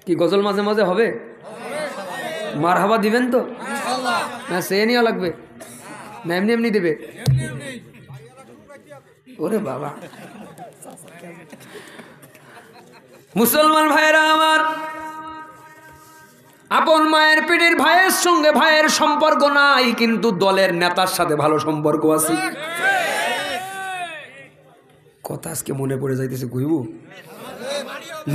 কি গজল মাঝে মাঝে হবে? মারহাবা দিবেন তো না? সে নিয়ে লাগবে না এমনি এমনি দেবে? ওরে বাবা, মুসলমান ভাইয়েরা আমার, আপন মায়ের পেটের ভাইয়ের সঙ্গে ভাইয়ের সম্পর্ক নাই, কিন্তু দলের নেতার সাথে ভালো সম্পর্ক আছে। কথা আজকে মনে পড়ে যাইতেছে কইবু।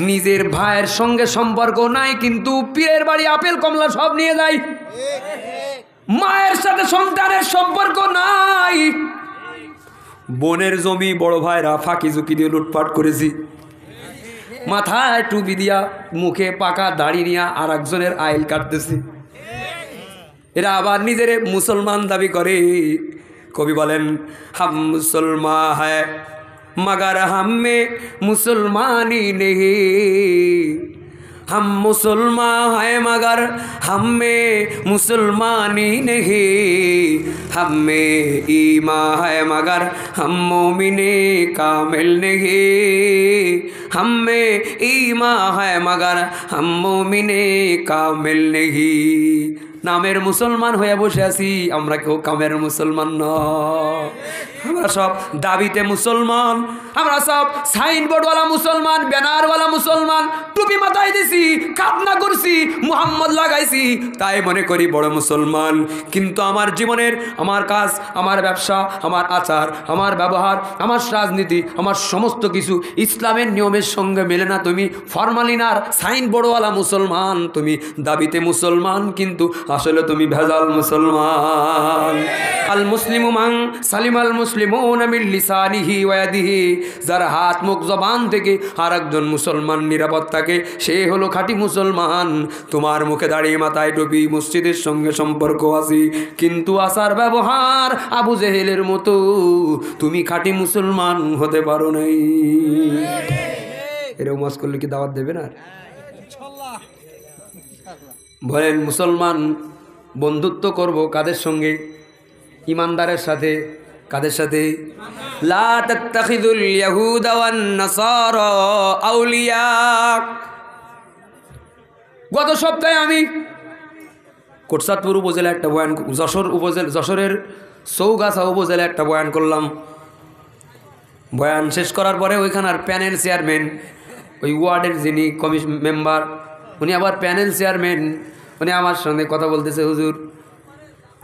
নিজের ভাইয়ের সঙ্গে সম্পর্ক নাই, কিন্তু পীরের বাড়ি আপেল কমলা সব নিয়ে যায়। মায়ের সাথে সন্তানের সম্পর্ক নাই। বোনের জমি বড় ভাইরা ফাঁকি ঝুঁকি দিয়ে লুটপাট করেছি। মাথায় টুপি দিয়া মুখে পাকা দাড়ি নিয়ে আর একজনের আইল কাটতেছি। এরা আবার নিজের মুসলমান দাবি করে। কবি বলেন, হাম মুসলমান হ্যায় मगर हम में मुसलमानी नहीं, हम मुसलमान हैं मगर हम में मुसलमानी नहीं, हम में ईमान है मगर हम मोमिने कामिल नहीं, हम में ईमान है मगर हम मोमिने कामिल नहीं। नामेर मुसलमान হয়ে বসে আছি, আমরা কেউ কামের মুসলমান নয়। আমরা সব দাবিতে মুসলমান, আমরা সব সাইনবোর্ডওয়ালা মুসলমান, ব্যানারওয়ালা মুসলমান, টুপি মাথায় দিছি, কাপনা করছি, মুহাম্মদ লাগাইছি, তাই মনে করি বড় মুসলমান। কিন্তু আমার জীবনের, আমার কাজ, আমার ব্যবসা, আমার আচার, আমার ব্যবহার, আমার রাজনীতি, আমার সমস্ত কিছু ইসলামের নিয়মের সঙ্গে মেলে না। তুমি ফরমালিনার সাইনবোর্ডওয়ালা মুসলমান, তুমি দাবিতে মুসলমান, কিন্তু আসলে তুমি ভেজাল মুসলমান। আল মুসলিমু মান সালিমাল মুসলিমুনা মিন লিসানিহি ওয়া ইয়াদিহি, যার হাত মুখ জবান থেকে আরেকজন মুসলমান নিরাপদ থাকে, সে হলো খাঁটি মুসলমান। তোমার মুখে দাঁড়িয়ে মাথায় টুপি, মসজিদের সঙ্গে সম্পর্ক আছে, কিন্তু আচার ব্যবহার আবু জেহেলের মতো, তুমি খাঁটি মুসলমান হতে পারো নাই। এরকম ওয়াজ করলে কি দাওয়াত দেবে না? বলেন, মুসলমান বন্ধুত্ব করব কাদের সঙ্গে? ইমানদারের সাথে। কাদের সাথে? লা তাত্তাখিযুল ইয়াহুদা ওয়ান নাসারা আউলিয়া। গত সপ্তাহে আমি কোটচাঁদপুর উপজেলা একটা বয়ান, যশোরের চৌগাছা উপজেলা একটা বয়ান করলাম। বয়ান শেষ করার পরে ওইখানার প্যানেল চেয়ারম্যান, ওই ওয়ার্ডের যিনি কমিশন মেম্বার, উনি আবার প্যানেল চেয়ারম্যান, উনি আমার সঙ্গে কথা বলতেছে, হুজুর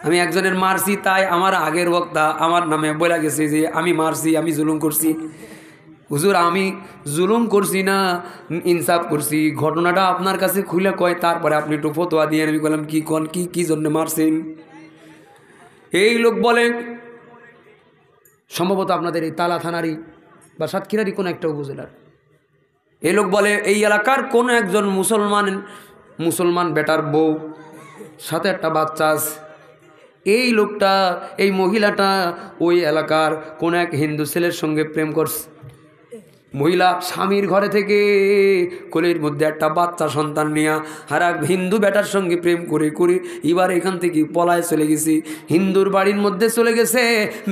আমি একজনের মারছি, তাই আমার আগের বক্তা আমার নামে বলে গেছে যে আমি মারছি, আমি জুলুম করছি। হুজুর আমি জুলুম করছি না, ইনসাফ করছি, ঘটনাটা আপনার কাছে খুলে কয়, তারপরে আপনি একটু ফতোয়া দিয়ে। আমি বললাম কি কন, কি জন্য মারছেন? এই লোক বলে, সম্ভবত আপনাদের এই তালা থানারই বা সাতক্ষীরারই কোনো একটা উপজেলার, এই লোক বলে এই এলাকার কোনো একজন মুসলমান বেটার বউ সাথে একটা বাচ্চা আছে। এই লোকটা, এই মহিলাটা ওই এলাকার কোন এক হিন্দু ছেলের সঙ্গে প্রেম করছে। মহিলা স্বামীর ঘরে থেকে কোলের মধ্যে একটা বাচ্চা সন্তান নিয়ে আর এক হিন্দু বেটার সঙ্গে প্রেম করে করে এবার এখান থেকে পলায় চলে গেছি, হিন্দুর বাড়ির মধ্যে চলে গেছে।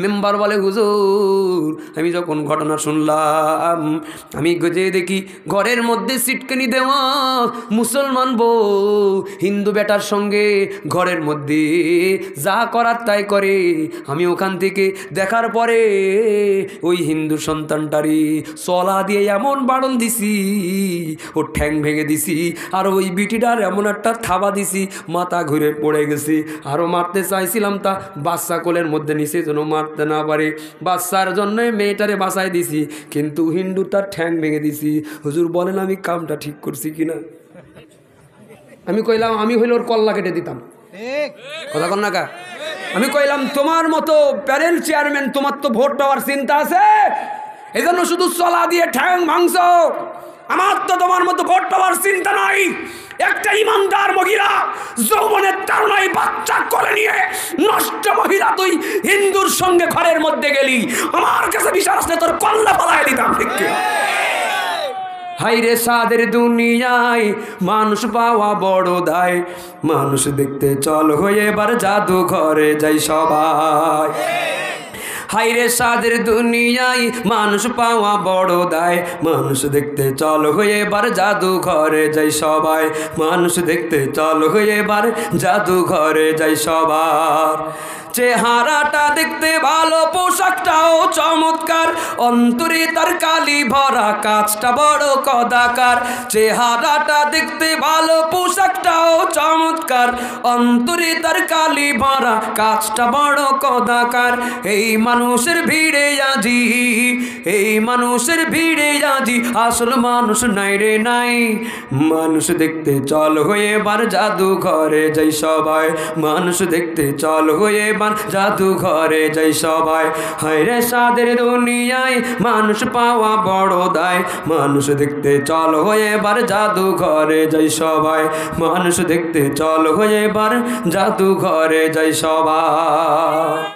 মেম্বার বলে, হুজুর আমি যখন ঘটনা শুনলাম, আমি গজে দেখি ঘরের মধ্যে সিটকানি দেওয়া মুসলমান বউ হিন্দু বেটার সঙ্গে ঘরের মধ্যে যা করার তাই করে। আমি ওখান থেকে দেখার পরে ওই হিন্দু সন্তানটারই চলা দিয়ে এমন বাড়ন দিছি, ও ঠ্যাং ভেঙে দিছি, আর ওই বিটিটার এমন একটা থাবা দিছি, মাথা ঘুরে পড়ে গেছি। আরও মারতে চাইছিলাম, তা বাচ্চা কোলের মধ্যে নিচে যেন মারতে না পারে, বাচ্চার জন্য মেয়েটারে বাঁচাই দিছি, কিন্তু হিন্দু তার ঠ্যাং ভেঙে দিছি। হুজুর বলেন আমি কামটা ঠিক করছি কিনা? আমি কইলাম আমি হইলে ওর কল্লা কেটে দিতাম। কথা কন না কা? আমি কইলাম তোমার মতো প্যানেল চেয়ারম্যান, তোমার তো ভোট পাওয়ার চিন্তা আছে, এই জন্য শুধু চলা দিয়ে ঠ্যাং ভাঙছ। আমার তো তোমার মতো ভোট পাওয়ার চিন্তা নাই। একটা ইমানদার মহিলা যৌবনের তারুণায় বাচ্চা করে নিয়ে নষ্ট মহিলা, তুই হিন্দুর সঙ্গে ঘরের মধ্যে গেলি, আমার কাছে বিশ্বাস নেই, তোর কল্লা পালায় দিতাম। ঠিক হাইরে সাদের দুনিয়ায় মানুষ পাওয়া বড় দায়, মানুষ দেখতে চল হয়ে এবার জাদু ঘরে যাই সবাই। হাইরে সাদের দুনিয়ায় মানুষ পাওয়া বড় দায়, মানুষ দেখতে চল হয়ে এবার জাদু ঘরে যাই সবাই, মানুষ দেখতে চল হয়ে এবার জাদু ঘরে যাই সবার। চেহারাটা দেখতে ভালো, পোশাকটাও চমৎকার, অন্তরে তার কালি ভরা, কাজটা বড় কদাকার। চেহারাটা দেখতে ভালো, পোশাকটাও চমৎকার, অন্তরে তার কালি ভরা, কাজটা বড় কদাকার। এই মানুষের ভিড়ে আজি, এই মানুষের ভিড়ে আজি আসল মানুষ নাই রে নাই। মানুষ দেখতে চল হয়ে এবার জাদু ঘরে যাই সবাই, মানুষ দেখতে চল হয়ে এবার জাদু ঘরে যাই সবাই। হায়রে সাদের দুনিয়ায় মানুষ পাওয়া বড় দায়, মানুষ দেখতে চল হয়ে এবার জাদু ঘরে যাই সবাই, মানুষ দেখতে চল হয়ে এবার জাদু ঘরে যাই সবাই।